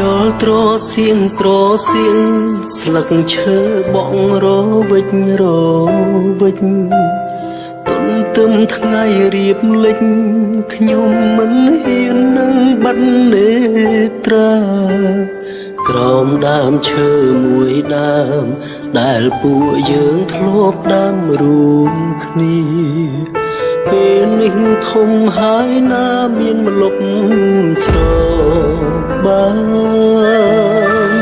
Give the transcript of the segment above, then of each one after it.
លត្រសៀងស្លឹកឈើបងរវិចទុនទឹមថ្ងៃរៀបលិចខ្ញុំមិនហ៊ាននឹងបាត់នេត្រាក្រោមដើមឈើមួយដើមដែលពួកយើងធ្លាប់ដាំរួមគ្នាពេលនេះធំហើយណាមានម្លប់ច្របាន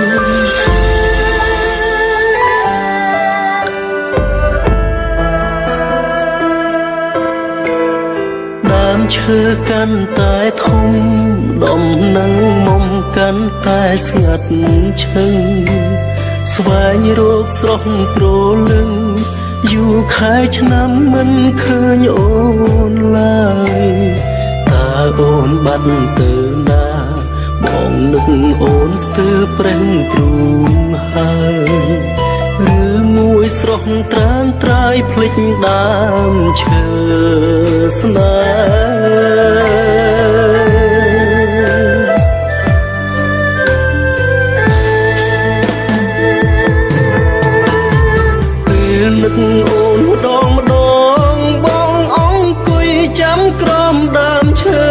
ដើមឈើកាន់តែធំដំនឹងមុំកាន់តែស្ងាត់ឈឹងស្វែងរកស្រស់ប្រលឹងយូរខែឆ្នាំមិនឃើញអូនឡើយតើអូនបាត់ទៅណាបងនឹកអូនស្ទើរប្រេះទ្រូងហើយឬមួយស្រស់ត្រានត្រាយភ្លេចដើមឈើស្នេហ៍ពេលនឹកអូនម្ដងបងអង្គុយចាំក្រោមដើមឈើ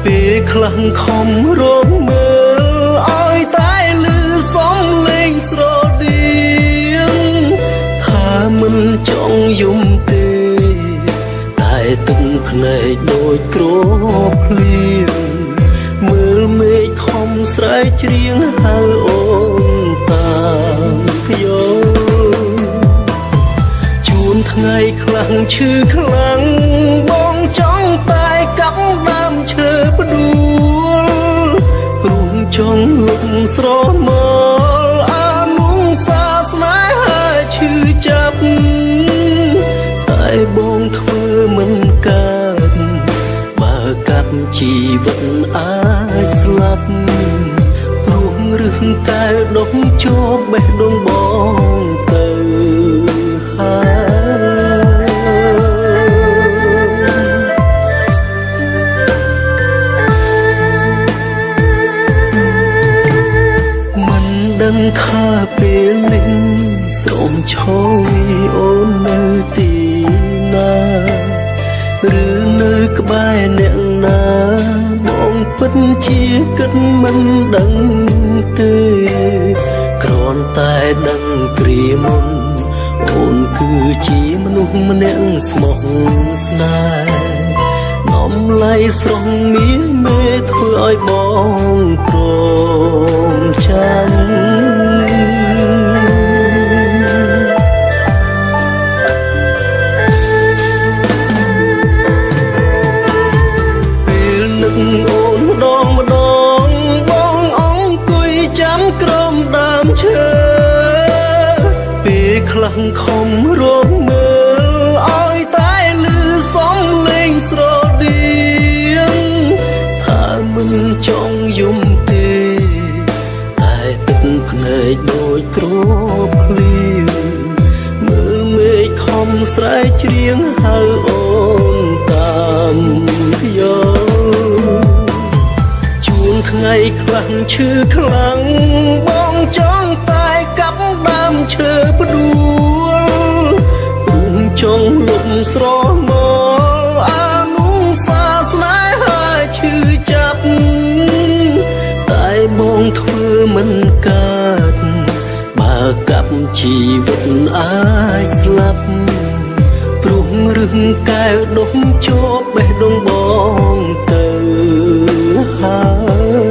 ពេលខ្លះខំរកមើលឲ្យតែលឺសំឡេងស្រដៀងថាមិនចង់យំទេតែទឹកភ្នែកដូចគ្របភ្លៀងមើលមេឃខំស្រែកច្រៀងហៅអូនតាមខ្ញុំថ្ងៃខ្លាំងឈឺខ្លាំងបងចង់តែកាប់ដើមឈើផ្ដួលព្រោះចង់លុបស្រមលអានុសាសនាឈឺចាប់តែបងធ្វើមិនកើតបើកាត់ជីវិតអាចស្លាប់ព្រោះរឹសកែដុំជាប់បេះដូងបងទៅដឹងថាពេលនេះសូមឈរអូននៅទីណាឬនៅក្បែរអ្នកណាបងពិតជាគិតមិនដឹងទេគ្រាន់តែដឹងគ្រាមុនអូនគឺជាមនុស្សម្នាក់ស្មោះស្នេហ៍នំឡៃស្រងមាសមេធ្វើឲ្យបងព្រមចាំពេលនឹកអូនម្ដងបងអង្គុយចាំក្រោមដើមឈើពេលខ្លះខំរកមើលឲ្យតែលឺសំឡេងស្រដៀងថាមិនចង់យំទេតែទឹកភ្នែកដូចគ្របភ្លៀងមើលមេឃខំស្រែកច្រៀងហៅអូនតាមខ្ញុំជួនថ្ងៃខ្លាំងឈឺខ្លាំងបងចង់តែកាប់ដើមឈើផ្ដួលព្រមចង់លុបស្រមលអានុសាសនាឈឺចាប់តែបងធ្វើមិនកើតបើកាប់ជីវិតអាចស្លាប់ព្រោះរឹងកែវដុំជាប់បេះដូងបងទៅហើយ